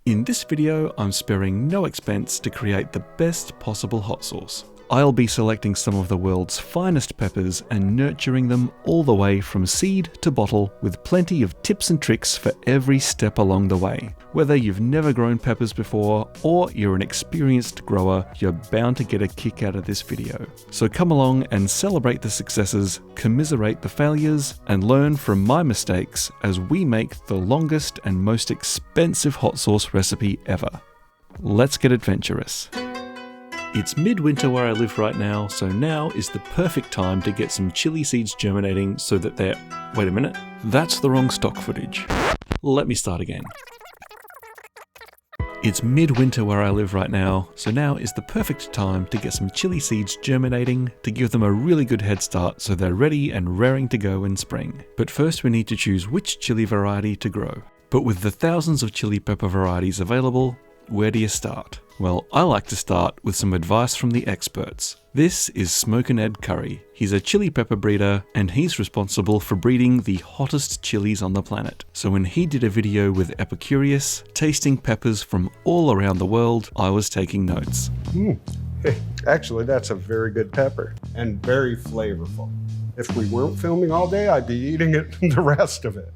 In this video, I'm sparing no expense to create the best possible hot sauce. I'll be selecting some of the world's finest peppers and nurturing them all the way from seed to bottle with plenty of tips and tricks for every step along the way. Whether you've never grown peppers before or you're an experienced grower, you're bound to get a kick out of this video. So come along and celebrate the successes, commiserate the failures, and learn from my mistakes as we make the longest and most expensive hot sauce recipe ever. Let's get adventurous. It's midwinter where I live right now, so now is the perfect time to get some chili seeds germinating so that they're... Wait a minute, that's the wrong stock footage. Let me start again. It's midwinter where I live right now, so now is the perfect time to get some chili seeds germinating to give them a really good head start so they're ready and raring to go in spring. But first we need to choose which chili variety to grow. But with the thousands of chili pepper varieties available, where do you start? Well, I like to start with some advice from the experts. This is Smokin' Ed Curry. He's a chili pepper breeder and he's responsible for breeding the hottest chilies on the planet. So when he did a video with Epicurious, tasting peppers from all around the world, I was taking notes. Actually, that's a very good pepper and very flavorful. If we weren't filming all day, I'd be eating it the rest of it.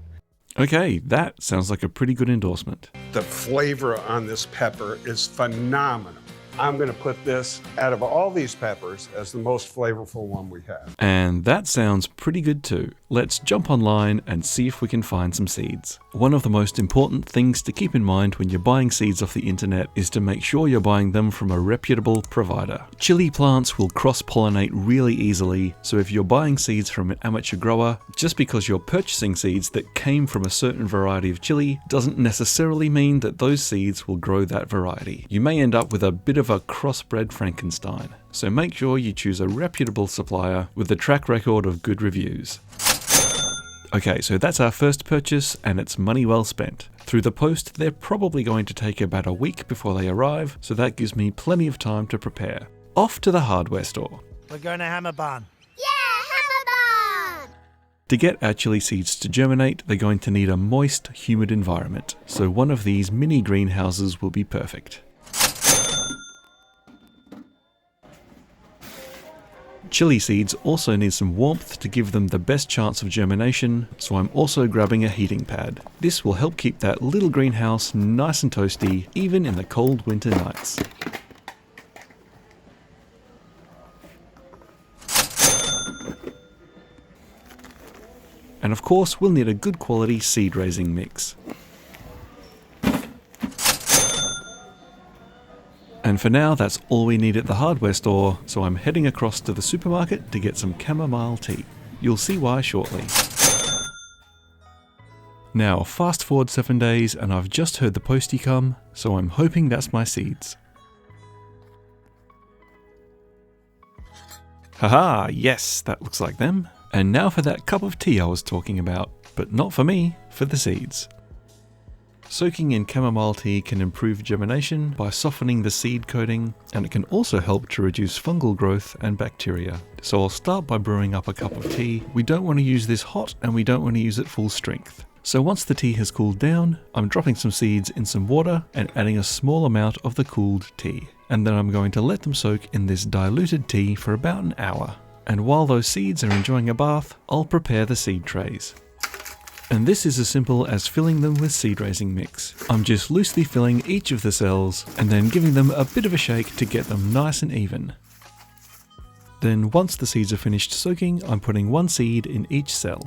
Okay, that sounds like a pretty good endorsement. The flavor on this pepper is phenomenal. I'm going to put this, out of all these peppers, as the most flavorful one we have. And that sounds pretty good too. Let's jump online and see if we can find some seeds. One of the most important things to keep in mind when you're buying seeds off the internet is to make sure you're buying them from a reputable provider. Chili plants will cross-pollinate really easily, so if you're buying seeds from an amateur grower, just because you're purchasing seeds that came from a certain variety of chili doesn't necessarily mean that those seeds will grow that variety. You may end up with a bit of a crossbred Frankenstein, so make sure you choose a reputable supplier with a track record of good reviews. Okay, so that's our first purchase and it's money well spent. Through the post, they're probably going to take about a week before they arrive, so that gives me plenty of time to prepare. Off to the hardware store. We're going to Hammer Barn. Yeah, Hammer Barn! To get our chili seeds to germinate, they're going to need a moist, humid environment, so one of these mini greenhouses will be perfect. Chili seeds also need some warmth to give them the best chance of germination, so I'm also grabbing a heating pad. This will help keep that little greenhouse nice and toasty, even in the cold winter nights. And of course, we'll need a good quality seed raising mix. And for now, that's all we need at the hardware store, so I'm heading across to the supermarket to get some chamomile tea. You'll see why shortly. Now, fast forward 7 days and I've just heard the postie come, so I'm hoping that's my seeds. Haha, yes, that looks like them. And now for that cup of tea I was talking about, but not for me, for the seeds. Soaking in chamomile tea can improve germination by softening the seed coating, and it can also help to reduce fungal growth and bacteria. So I'll start by brewing up a cup of tea. We don't want to use this hot and we don't want to use it full strength. So once the tea has cooled down, I'm dropping some seeds in some water and adding a small amount of the cooled tea. And then I'm going to let them soak in this diluted tea for about an hour. And while those seeds are enjoying a bath, I'll prepare the seed trays. And this is as simple as filling them with seed raising mix. I'm just loosely filling each of the cells and then giving them a bit of a shake to get them nice and even. Then once the seeds are finished soaking, I'm putting one seed in each cell.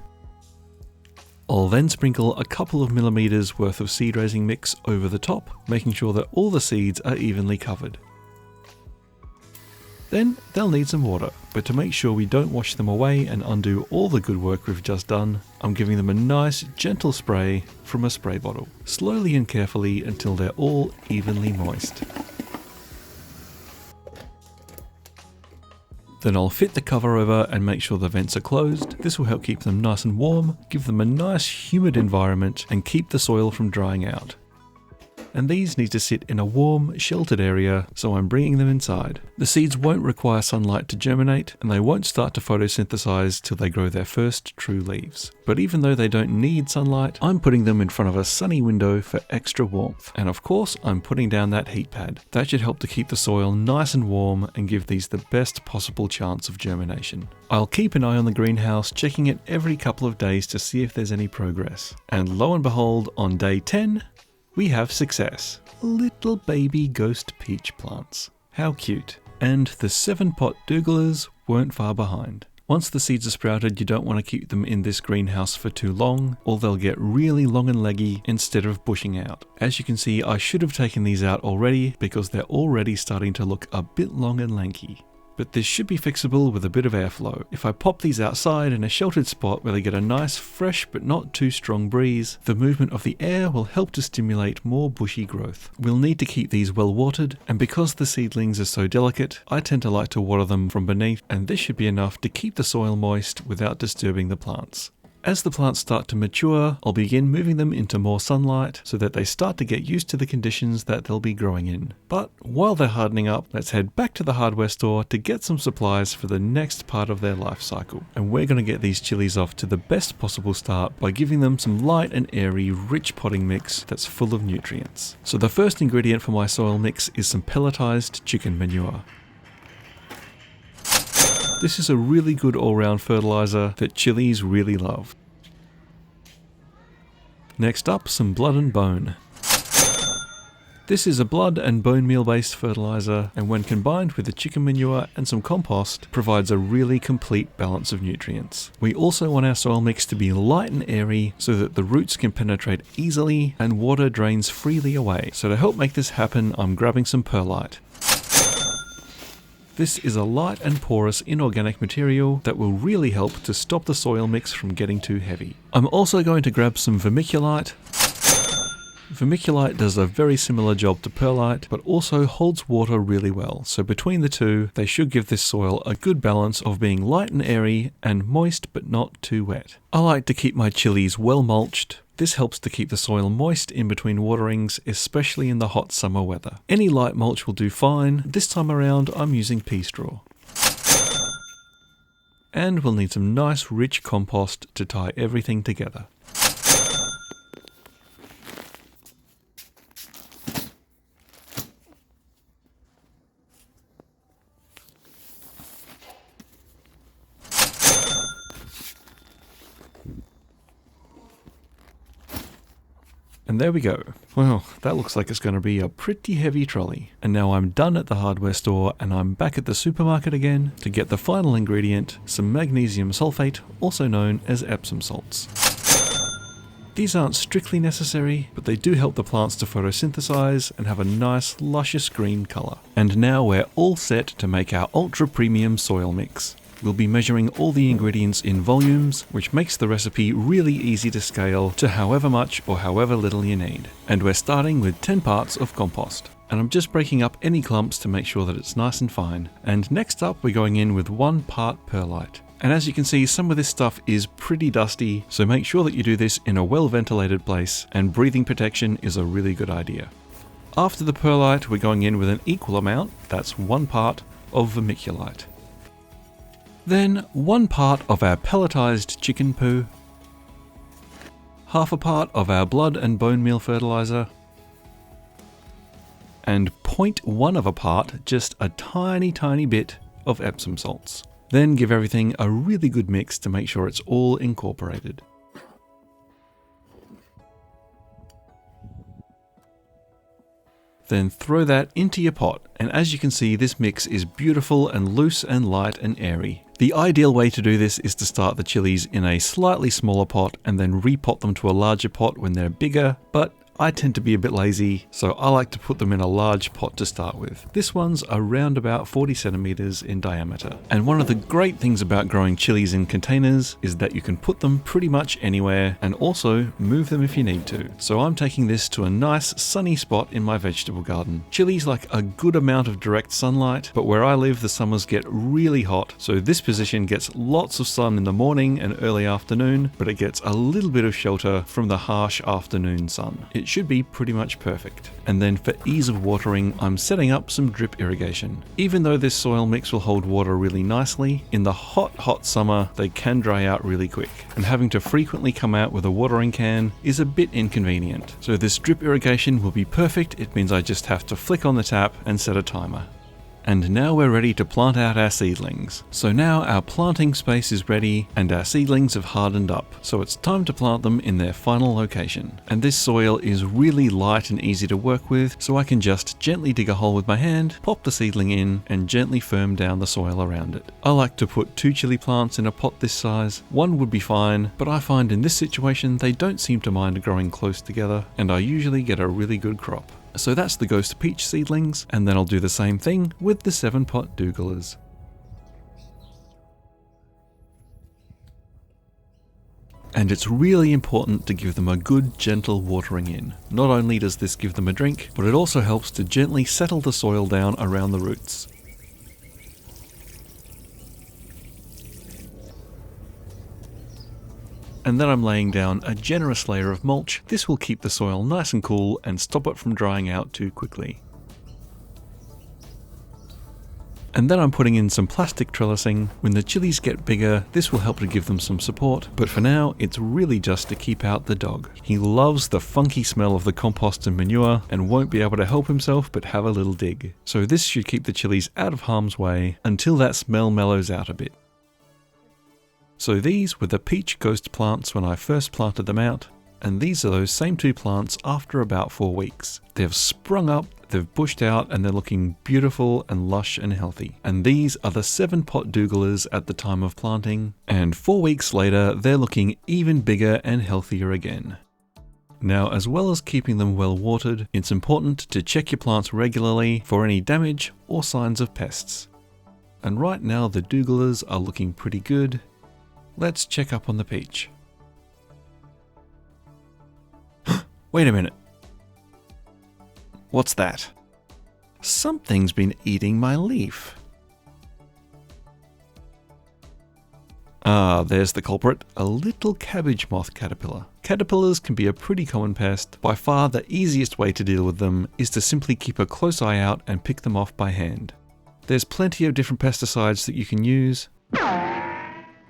I'll then sprinkle a couple of millimeters worth of seed raising mix over the top, making sure that all the seeds are evenly covered. Then they'll need some water, but to make sure we don't wash them away and undo all the good work we've just done, I'm giving them a nice, gentle spray from a spray bottle, slowly and carefully until they're all evenly moist. Then I'll fit the cover over and make sure the vents are closed. This will help keep them nice and warm, give them a nice humid environment, and keep the soil from drying out. and these need to sit in a warm, sheltered area, so I'm bringing them inside. The seeds won't require sunlight to germinate, and they won't start to photosynthesize till they grow their first true leaves. But even though they don't need sunlight, I'm putting them in front of a sunny window for extra warmth. And of course, I'm putting down that heat pad. That should help to keep the soil nice and warm and give these the best possible chance of germination. I'll keep an eye on the greenhouse, checking it every couple of days to see if there's any progress. And lo and behold, on day 10, we have success. Little baby ghost peach plants. How cute. And the 7-pot dougalas weren't far behind. Once the seeds are sprouted, you don't want to keep them in this greenhouse for too long, or they'll get really long and leggy instead of bushing out. As you can see, I should have taken these out already because they're already starting to look a bit long and lanky. But this should be fixable with a bit of airflow. If I pop these outside in a sheltered spot where they get a nice, fresh but not too strong breeze, the movement of the air will help to stimulate more bushy growth. We'll need to keep these well watered, and because the seedlings are so delicate, I tend to like to water them from beneath, and this should be enough to keep the soil moist without disturbing the plants. As the plants start to mature, I'll begin moving them into more sunlight so that they start to get used to the conditions that they'll be growing in. But while they're hardening up, let's head back to the hardware store to get some supplies for the next part of their life cycle. And we're going to get these chilies off to the best possible start by giving them some light and airy, rich potting mix that's full of nutrients. So the first ingredient for my soil mix is some pelletized chicken manure. This is a really good all-round fertilizer that chilies really love. Next up, some blood and bone. This is a blood and bone meal based fertilizer, and when combined with the chicken manure and some compost, provides a really complete balance of nutrients. We also want our soil mix to be light and airy so that the roots can penetrate easily and water drains freely away. So to help make this happen, I'm grabbing some perlite. This is a light and porous inorganic material that will really help to stop the soil mix from getting too heavy. I'm also going to grab some vermiculite. Vermiculite does a very similar job to perlite, but also holds water really well, so between the two, they should give this soil a good balance of being light and airy and moist but not too wet. I like to keep my chilies well mulched. This helps to keep the soil moist in between waterings, especially in the hot summer weather. Any light mulch will do fine. This time around, I'm using pea straw. And we'll need some nice rich compost to tie everything together. And there we go. Well, that looks like it's going to be a pretty heavy trolley. And now I'm done at the hardware store and I'm back at the supermarket again to get the final ingredient, some magnesium sulfate, also known as Epsom salts. These aren't strictly necessary, but they do help the plants to photosynthesize and have a nice luscious green colour. And now we're all set to make our ultra premium soil mix. We'll be measuring all the ingredients in volumes, which makes the recipe really easy to scale to however much or however little you need. And we're starting with 10 parts of compost. And I'm just breaking up any clumps to make sure that it's nice and fine. And next up, we're going in with 1 part perlite. And as you can see, some of this stuff is pretty dusty, so make sure that you do this in a well-ventilated place, and breathing protection is a really good idea. After the perlite, we're going in with an equal amount, that's 1 part, of vermiculite. Then 1 part of our pelletized chicken poo, half a part of our blood and bone meal fertilizer, and 0.1 of a part, just a tiny bit of Epsom salts. Then give everything a really good mix to make sure it's all incorporated. Then throw that into your pot, and as you can see, this mix is beautiful and loose and light and airy. The ideal way to do this is to start the chilies in a slightly smaller pot and then repot them to a larger pot when they're bigger, but I tend to be a bit lazy, so I like to put them in a large pot to start with. This one's around about 40 centimeters in diameter. And one of the great things about growing chilies in containers is that you can put them pretty much anywhere and also move them if you need to. So I'm taking this to a nice sunny spot in my vegetable garden. Chilies like a good amount of direct sunlight, but where I live the summers get really hot, so this position gets lots of sun in the morning and early afternoon, but it gets a little bit of shelter from the harsh afternoon sun. It it should be pretty much perfect. And then for ease of watering, I'm setting up some drip irrigation. Even though this soil mix will hold water really nicely, in the hot summer they can dry out really quick, and having to frequently come out with a watering can is a bit inconvenient. So this drip irrigation will be perfect. It means I just have to flick on the tap and set a timer. And now we're ready to plant out our seedlings. So now our planting space is ready and our seedlings have hardened up. So it's time to plant them in their final location. And this soil is really light and easy to work with, so I can just gently dig a hole with my hand, pop the seedling in, and gently firm down the soil around it. I like to put 2 chili plants in a pot this size. 1 would be fine, but I find in this situation they don't seem to mind growing close together, and I usually get a really good crop. So that's the Ghost Peach seedlings, and then I'll do the same thing with the 7-pot dougalas. And it's really important to give them a good gentle watering in. Not only does this give them a drink, but it also helps to gently settle the soil down around the roots. And then I'm laying down a generous layer of mulch. This will keep the soil nice and cool and stop it from drying out too quickly. And then I'm putting in some plastic trellising. When the chilies get bigger, this will help to give them some support, but for now, it's really just to keep out the dog. He loves the funky smell of the compost and manure and won't be able to help himself but have a little dig. So this should keep the chilies out of harm's way until that smell mellows out a bit. So these were the peach ghost plants when I first planted them out, and these are those same 2 plants after about 4 weeks. They've sprung up, they've bushed out, and they're looking beautiful and lush and healthy. And these are the 7-pot dougalas at the time of planting, and 4 weeks later they're looking even bigger and healthier again. Now, as well as keeping them well watered, it's important to check your plants regularly for any damage or signs of pests. And right now the dougalas are looking pretty good. Let's check up on the peach. Wait a minute. What's that? Something's been eating my leaf. Ah, there's the culprit, a little cabbage moth caterpillar. Caterpillars can be a pretty common pest. By far the easiest way to deal with them is to simply keep a close eye out and pick them off by hand. There's plenty of different pesticides that you can use,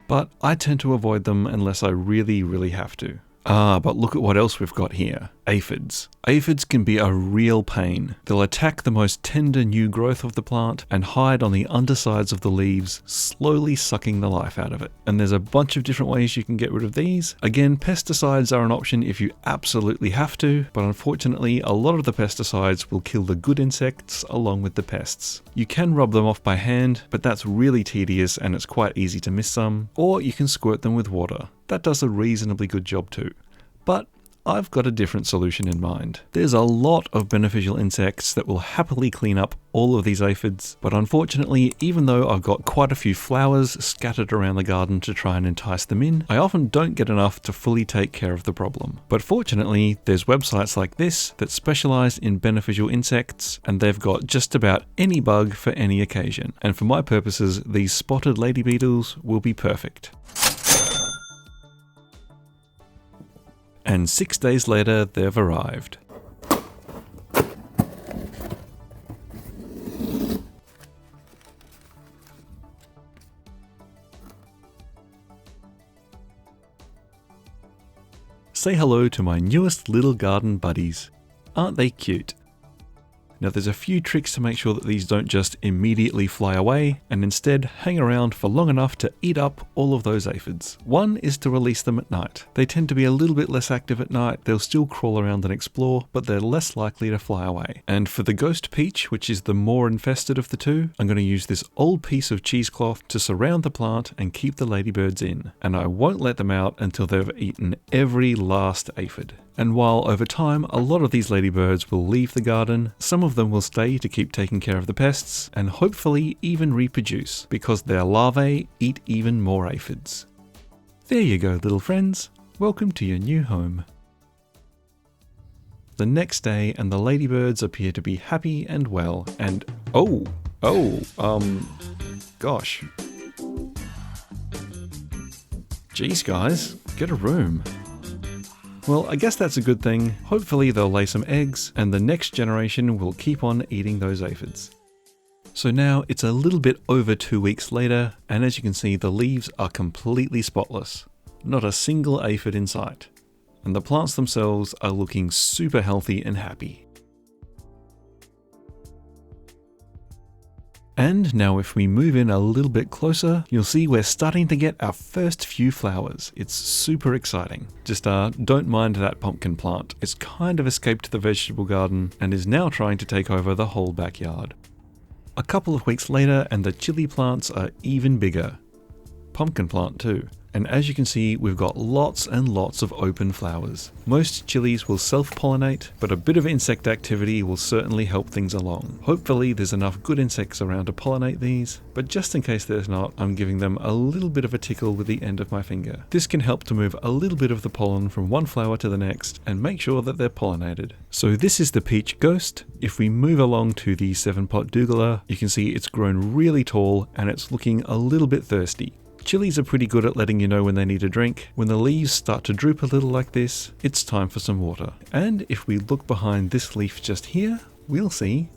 but I tend to avoid them unless I really have to. Ah, but look at what else we've got here. Aphids. Aphids can be a real pain. They'll attack the most tender new growth of the plant and hide on the undersides of the leaves, slowly sucking the life out of it. And there's a bunch of different ways you can get rid of these. Again, pesticides are an option if you absolutely have to, but unfortunately a lot of the pesticides will kill the good insects along with the pests. You can rub them off by hand, but that's really tedious and it's quite easy to miss some, or you can squirt them with water. That does a reasonably good job too. But I've got a different solution in mind. There's a lot of beneficial insects that will happily clean up all of these aphids, but unfortunately, even though I've got quite a few flowers scattered around the garden to try and entice them in, I often don't get enough to fully take care of the problem. But fortunately, there's websites like this that specialize in beneficial insects, and they've got just about any bug for any occasion. And for my purposes, these spotted lady beetles will be perfect. And 6 days later, they've arrived. Say hello to my newest little garden buddies. Aren't they cute? Now there's a few tricks to make sure that these don't just immediately fly away and instead hang around for long enough to eat up all of those aphids. One is to release them at night. They tend to be a little bit less active at night, they'll still crawl around and explore, but they're less likely to fly away. And for the ghost peach, which is the more infested of the two, I'm going to use this old piece of cheesecloth to surround the plant and keep the ladybirds in. And I won't let them out until they've eaten every last aphid. And while over time a lot of these ladybirds will leave the garden, some of them will stay to keep taking care of the pests and hopefully even reproduce, because their larvae eat even more aphids. There you go, little friends. Welcome to your new home. The next day, and the ladybirds appear to be happy and well, and gosh. Jeez guys, get a room. Well, I guess that's a good thing. Hopefully they'll lay some eggs, and the next generation will keep on eating those aphids. So now it's a little bit over 2 weeks later, and as you can see, the leaves are completely spotless. Not a single aphid in sight. And the plants themselves are looking super healthy and happy. And now if we move in a little bit closer, you'll see we're starting to get our first few flowers. It's super exciting. Just don't mind that pumpkin plant. It's kind of escaped the vegetable garden and is now trying to take over the whole backyard. A couple of weeks later and the chili plants are even bigger. Pumpkin plant too. And as you can see, we've got lots and lots of open flowers. Most chilies will self-pollinate, but a bit of insect activity will certainly help things along. Hopefully there's enough good insects around to pollinate these, but just in case there's not, I'm giving them a little bit of a tickle with the end of my finger. This can help to move a little bit of the pollen from one flower to the next and make sure that they're pollinated. So this is the peach ghost. If we move along to the 7-pot douglas, you can see it's grown really tall and it's looking a little bit thirsty. Chilies are pretty good at letting you know when they need a drink. When the leaves start to droop a little like this, it's time for some water. And if we look behind this leaf just here, we'll see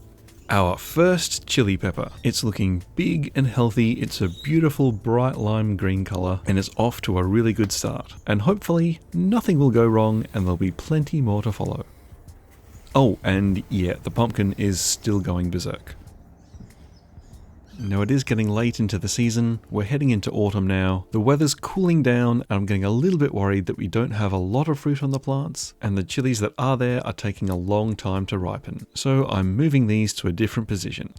our first chili pepper. It's looking big and healthy. It's a beautiful bright lime green color and it's off to a really good start. And hopefully nothing will go wrong and there'll be plenty more to follow. Oh, and yeah, the pumpkin is still going berserk. Now it is getting late into the season, we're heading into autumn now, the weather's cooling down and I'm getting a little bit worried that we don't have a lot of fruit on the plants and the chilies that are there are taking a long time to ripen, so I'm moving these to a different position.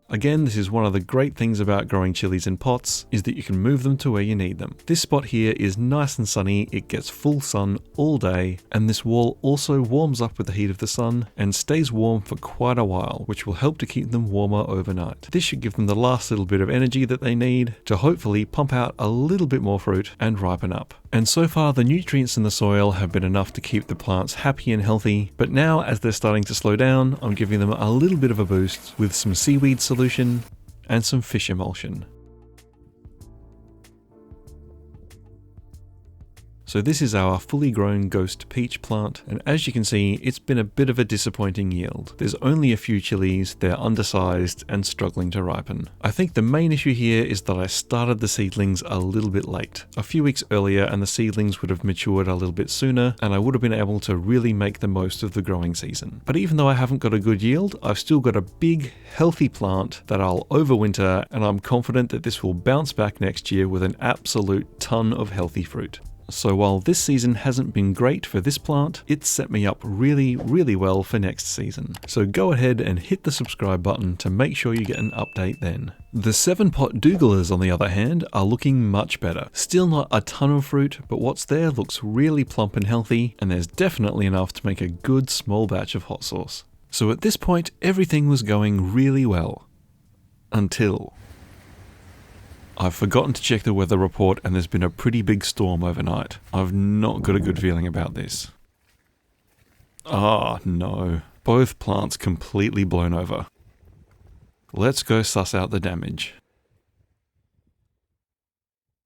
Again, this is one of the great things about growing chilies in pots, is that you can move them to where you need them. This spot here is nice and sunny, it gets full sun all day, and this wall also warms up with the heat of the sun and stays warm for quite a while, which will help to keep them warmer overnight. This should give them the last little bit of energy that they need to hopefully pump out a little bit more fruit and ripen up. And so far the nutrients in the soil have been enough to keep the plants happy and healthy, but now as they're starting to slow down, I'm giving them a little bit of a boost with some seaweed solution and some fish emulsion. So this is our fully grown ghost peach plant, and as you can see, it's been a bit of a disappointing yield. There's only a few chilies, they're undersized and struggling to ripen. I think the main issue here is that I started the seedlings a little bit late. A few weeks earlier and the seedlings would have matured a little bit sooner, and I would have been able to really make the most of the growing season. But even though I haven't got a good yield, I've still got a big, healthy plant that I'll overwinter, and I'm confident that this will bounce back next year with an absolute ton of healthy fruit. So while this season hasn't been great for this plant, it's set me up really, really well for next season. So go ahead and hit the subscribe button to make sure you get an update then. The 7-pot douglas, on the other hand, are looking much better. Still not a ton of fruit, but what's there looks really plump and healthy, and there's definitely enough to make a good small batch of hot sauce. So at this point, everything was going really well. Until I've forgotten to check the weather report and there's been a pretty big storm overnight. I've not got a good feeling about this. Ah, no. Both plants completely blown over. Let's go suss out the damage.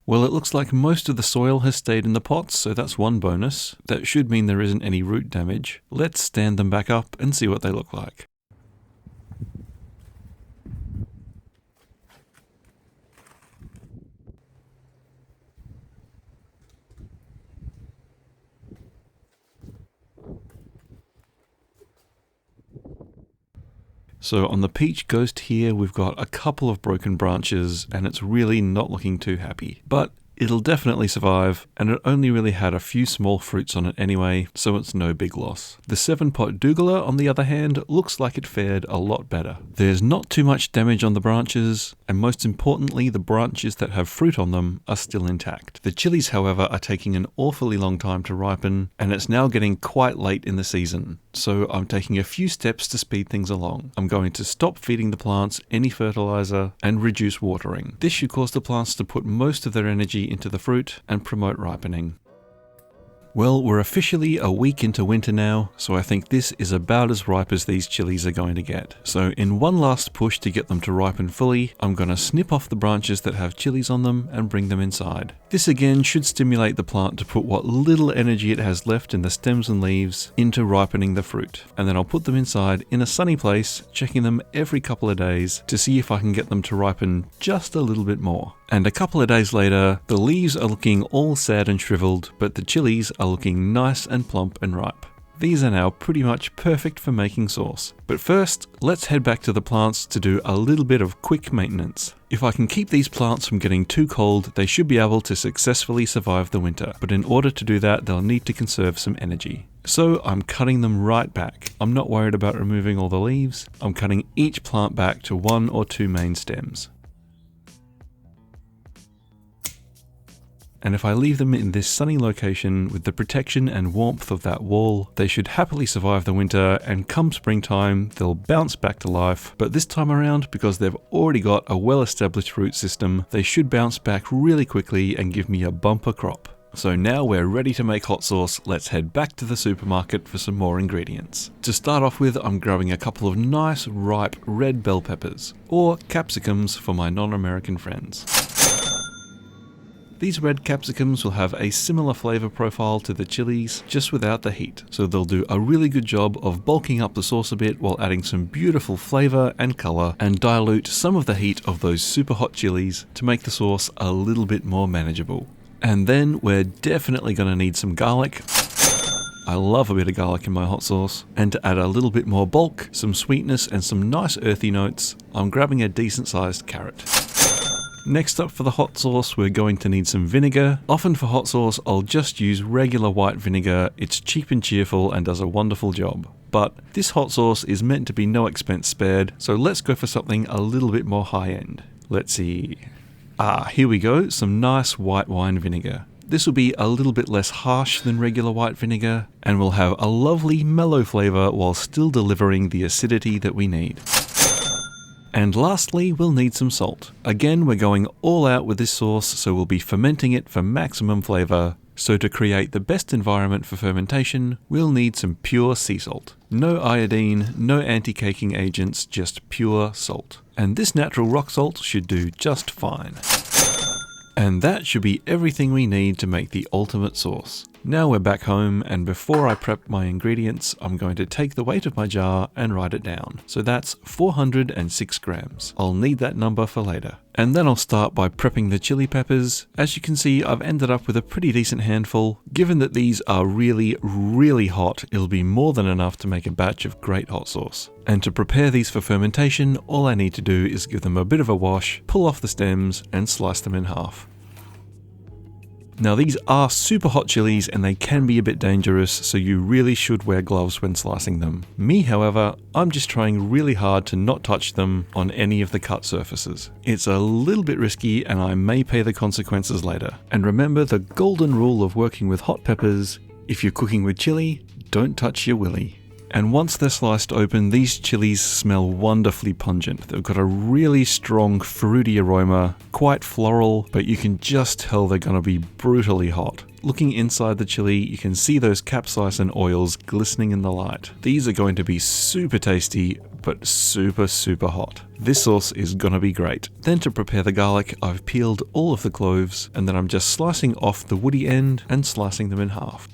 Well, it looks like most of the soil has stayed in the pots, so that's one bonus. That should mean there isn't any root damage. Let's stand them back up and see what they look like. So on the peach ghost here, we've got a couple of broken branches and it's really not looking too happy. But it'll definitely survive, and it only really had a few small fruits on it anyway, so it's no big loss. The 7-pot douglas, on the other hand, looks like it fared a lot better. There's not too much damage on the branches, and most importantly, the branches that have fruit on them are still intact. The chilies, however, are taking an awfully long time to ripen, and it's now getting quite late in the season. So I'm taking a few steps to speed things along. I'm going to stop feeding the plants any fertilizer and reduce watering. This should cause the plants to put most of their energy into the fruit and promote ripening. Well, we're officially a week into winter now, so I think this is about as ripe as these chilies are going to get. So in one last push to get them to ripen fully, I'm going to snip off the branches that have chilies on them and bring them inside. This again should stimulate the plant to put what little energy it has left in the stems and leaves into ripening the fruit. And then I'll put them inside in a sunny place, checking them every couple of days to see if I can get them to ripen just a little bit more. And a couple of days later, the leaves are looking all sad and shriveled, but the chilies are looking nice and plump and ripe. These are now pretty much perfect for making sauce. But first, let's head back to the plants to do a little bit of quick maintenance. If I can keep these plants from getting too cold, they should be able to successfully survive the winter. But in order to do that, they'll need to conserve some energy. So I'm cutting them right back. I'm not worried about removing all the leaves. I'm cutting each plant back to 1 or 2 main stems. And if I leave them in this sunny location with the protection and warmth of that wall, they should happily survive the winter, and come springtime, they'll bounce back to life. But this time around, because they've already got a well-established root system, they should bounce back really quickly and give me a bumper crop. So now we're ready to make hot sauce. Let's head back to the supermarket for some more ingredients. To start off with, I'm grabbing a couple of nice ripe red bell peppers, or capsicums for my non-American friends. These red capsicums will have a similar flavour profile to the chilies, just without the heat, so they'll do a really good job of bulking up the sauce a bit while adding some beautiful flavour and colour, and dilute some of the heat of those super hot chilies to make the sauce a little bit more manageable. And then we're definitely going to need some garlic. I love a bit of garlic in my hot sauce. And to add a little bit more bulk, some sweetness and some nice earthy notes, I'm grabbing a decent sized carrot. Next up for the hot sauce, we're going to need some vinegar. Often for hot sauce, I'll just use regular white vinegar. It's cheap and cheerful and does a wonderful job. But this hot sauce is meant to be no expense spared, so let's go for something a little bit more high end. Let's see. Here we go, some nice white wine vinegar. This will be a little bit less harsh than regular white vinegar, and will have a lovely mellow flavour while still delivering the acidity that we need. And lastly, we'll need some salt. Again, we're going all out with this sauce, so we'll be fermenting it for maximum flavour. So to create the best environment for fermentation, we'll need some pure sea salt. No iodine, no anti-caking agents, just pure salt. And this natural rock salt should do just fine. And that should be everything we need to make the ultimate sauce. Now we're back home, and before I prep my ingredients, I'm going to take the weight of my jar and write it down. So that's 406 grams. I'll need that number for later. And then I'll start by prepping the chili peppers. As you can see, I've ended up with a pretty decent handful. Given that these are really, really hot, it'll be more than enough to make a batch of great hot sauce. And to prepare these for fermentation, all I need to do is give them a bit of a wash, pull off the stems, and slice them in half. Now these are super hot chilies and they can be a bit dangerous, so you really should wear gloves when slicing them. Me, however, I'm just trying really hard to not touch them on any of the cut surfaces. It's a little bit risky and I may pay the consequences later. And remember the golden rule of working with hot peppers: if you're cooking with chili, don't touch your willy. And once they're sliced open, these chilies smell wonderfully pungent. They've got a really strong fruity aroma, quite floral, but you can just tell they're going to be brutally hot. Looking inside the chili, you can see those capsaicin oils glistening in the light. These are going to be super tasty, but super, super hot. This sauce is gonna be great. Then to prepare the garlic, I've peeled all of the cloves, and then I'm just slicing off the woody end and slicing them in half.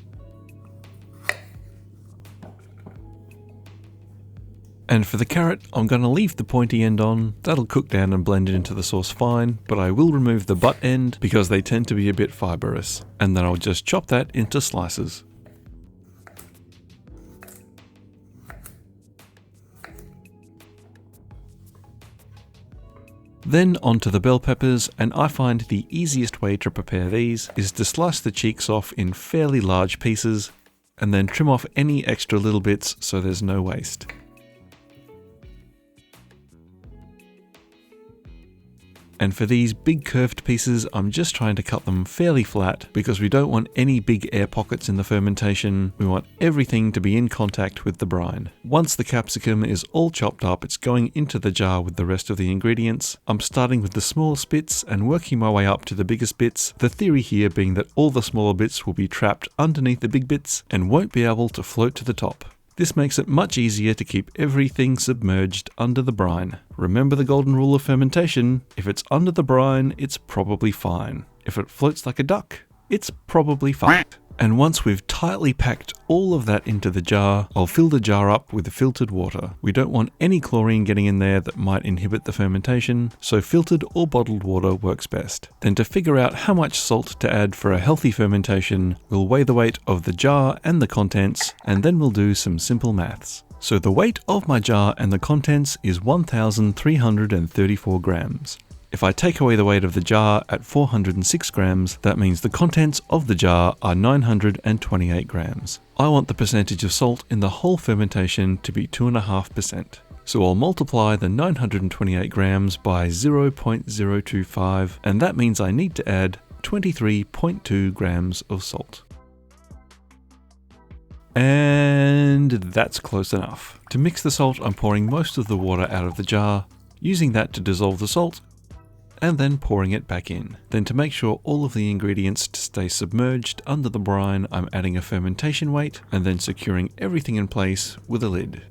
And for the carrot, I'm going to leave the pointy end on. That'll cook down and blend it into the sauce fine, but I will remove the butt end because they tend to be a bit fibrous. And then I'll just chop that into slices. Then onto the bell peppers, and I find the easiest way to prepare these is to slice the cheeks off in fairly large pieces, and then trim off any extra little bits so there's no waste. And for these big curved pieces, I'm just trying to cut them fairly flat because we don't want any big air pockets in the fermentation. We want everything to be in contact with the brine. Once the capsicum is all chopped up, it's going into the jar with the rest of the ingredients. I'm starting with the smallest bits and working my way up to the biggest bits. The theory here being that all the smaller bits will be trapped underneath the big bits and won't be able to float to the top. This makes it much easier to keep everything submerged under the brine. Remember the golden rule of fermentation: if it's under the brine, it's probably fine. If it floats like a duck, it's probably fucked. And once we've tightly packed all of that into the jar, I'll fill the jar up with filtered water. We don't want any chlorine getting in there that might inhibit the fermentation, so filtered or bottled water works best. Then to figure out how much salt to add for a healthy fermentation, we'll weigh the weight of the jar and the contents, and then we'll do some simple maths. So the weight of my jar and the contents is 1,334 grams. If I take away the weight of the jar at 406 grams, that means the contents of the jar are 928 grams. I want the percentage of salt in the whole fermentation to be 2.5%. So I'll multiply the 928 grams by 0.025, and that means I need to add 23.2 grams of salt. And that's close enough. To mix the salt, I'm pouring most of the water out of the jar, using that to dissolve the salt, and then pouring it back in. Then to make sure all of the ingredients stay submerged under the brine, I'm adding a fermentation weight and then securing everything in place with a lid.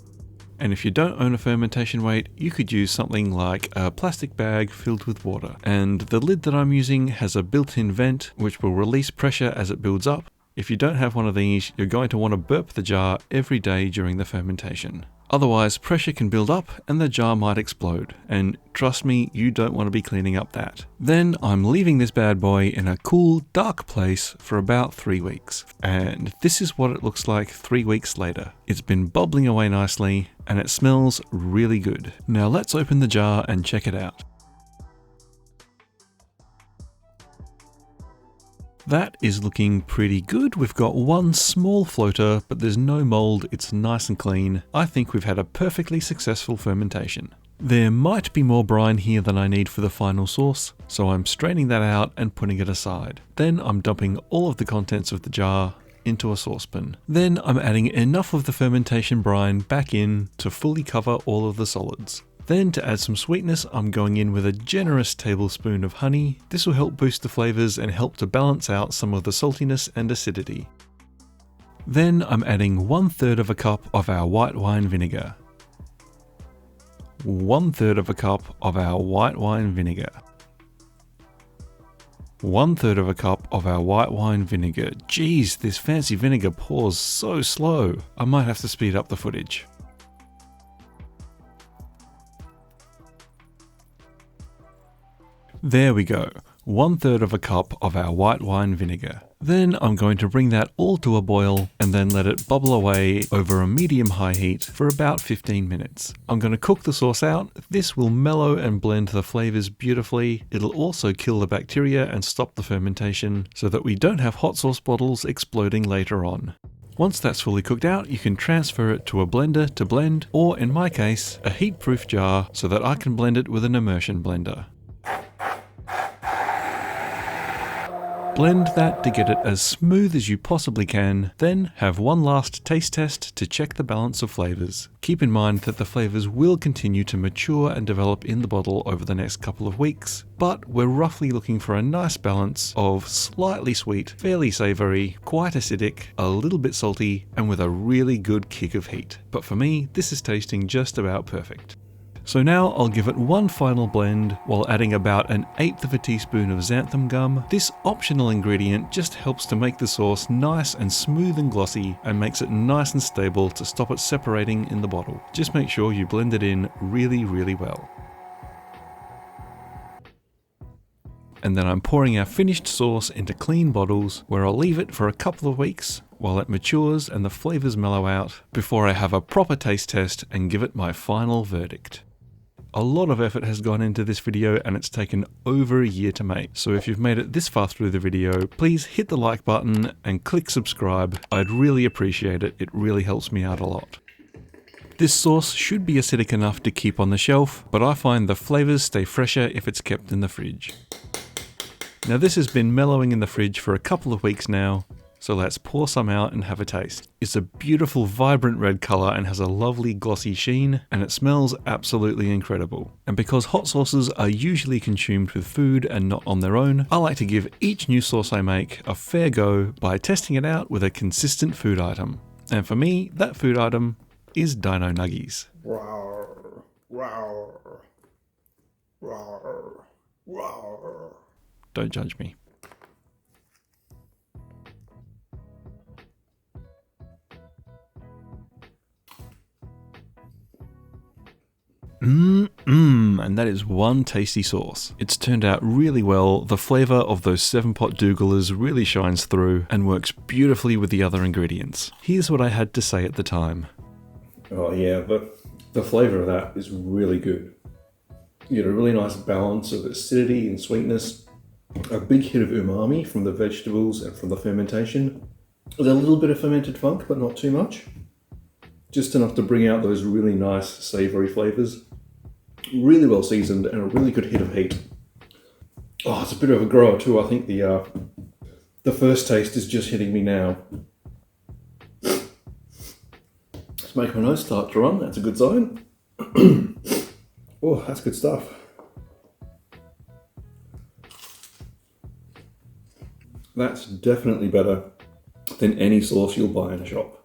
And if you don't own a fermentation weight, you could use something like a plastic bag filled with water. And the lid that I'm using has a built-in vent which will release pressure as it builds up. If you don't have one of these, you're going to want to burp the jar every day during the fermentation. Otherwise, pressure can build up and the jar might explode, and trust me, you don't want to be cleaning up that. Then I'm leaving this bad boy in a cool, dark place for about 3 weeks. And this is what it looks like 3 weeks later. It's been bubbling away nicely, and it smells really good. Now let's open the jar and check it out. That is looking pretty good. We've got one small floater, but there's no mold, it's nice and clean. I think we've had a perfectly successful fermentation. There might be more brine here than I need for the final sauce, so I'm straining that out and putting it aside. Then I'm dumping all of the contents of the jar into a saucepan. Then I'm adding enough of the fermentation brine back in to fully cover all of the solids. Then to add some sweetness, I'm going in with a generous tablespoon of honey. This will help boost the flavors and help to balance out some of the saltiness and acidity. Then I'm adding 1/3 of a cup of our white wine vinegar. 1/3 of a cup of our white wine vinegar. 1/3 of a cup of our white wine vinegar. Geez, this fancy vinegar pours so slow. I might have to speed up the footage. There we go, 1/3 of a cup of our white wine vinegar. Then I'm going to bring that all to a boil and then let it bubble away over a medium-high heat for about 15 minutes. I'm going to cook the sauce out. This will mellow and blend the flavors beautifully. It'll also kill the bacteria and stop the fermentation so that we don't have hot sauce bottles exploding later on. Once that's fully cooked out, you can transfer it to a blender to blend, or in my case, a heat-proof jar so that I can blend it with an immersion blender. Blend that to get it as smooth as you possibly can, then have one last taste test to check the balance of flavors. Keep in mind that the flavors will continue to mature and develop in the bottle over the next couple of weeks, but we're roughly looking for a nice balance of slightly sweet, fairly savory, quite acidic, a little bit salty, and with a really good kick of heat. But for me, this is tasting just about perfect. So now I'll give it one final blend while adding about 1/8 teaspoon of xanthan gum. This optional ingredient just helps to make the sauce nice and smooth and glossy and makes it nice and stable to stop it separating in the bottle. Just make sure you blend it in really, really well. And then I'm pouring our finished sauce into clean bottles where I'll leave it for a couple of weeks while it matures and the flavors mellow out before I have a proper taste test and give it my final verdict. A lot of effort has gone into this video and it's taken over a year to make. So if you've made it this far through the video, please hit the like button and click subscribe. I'd really appreciate it. It really helps me out a lot. This sauce should be acidic enough to keep on the shelf, but I find the flavours stay fresher if it's kept in the fridge. Now this has been mellowing in the fridge for a couple of weeks now, so let's pour some out and have a taste. It's a beautiful vibrant red colour and has a lovely glossy sheen, and it smells absolutely incredible. And because hot sauces are usually consumed with food and not on their own, I like to give each new sauce I make a fair go by testing it out with a consistent food item. And for me, that food item is Dino Nuggies. Rawr, rawr, rawr, rawr. Don't judge me. And that is one tasty sauce. It's turned out really well. The flavour of those 7-pot dougalas really shines through and works beautifully with the other ingredients. Here's what I had to say at the time. Oh yeah, the flavour of that is really good. You get a really nice balance of acidity and sweetness, a big hit of umami from the vegetables and from the fermentation. There's a little bit of fermented funk, but not too much. Just enough to bring out those really nice savoury flavours. Really well seasoned and a really good hit of heat. Oh, it's a bit of a grower too. I think the first taste is just hitting me now. Let's make my nose start to run. That's a good sign. Oh, that's good stuff. That's definitely better than any sauce you'll buy in a shop.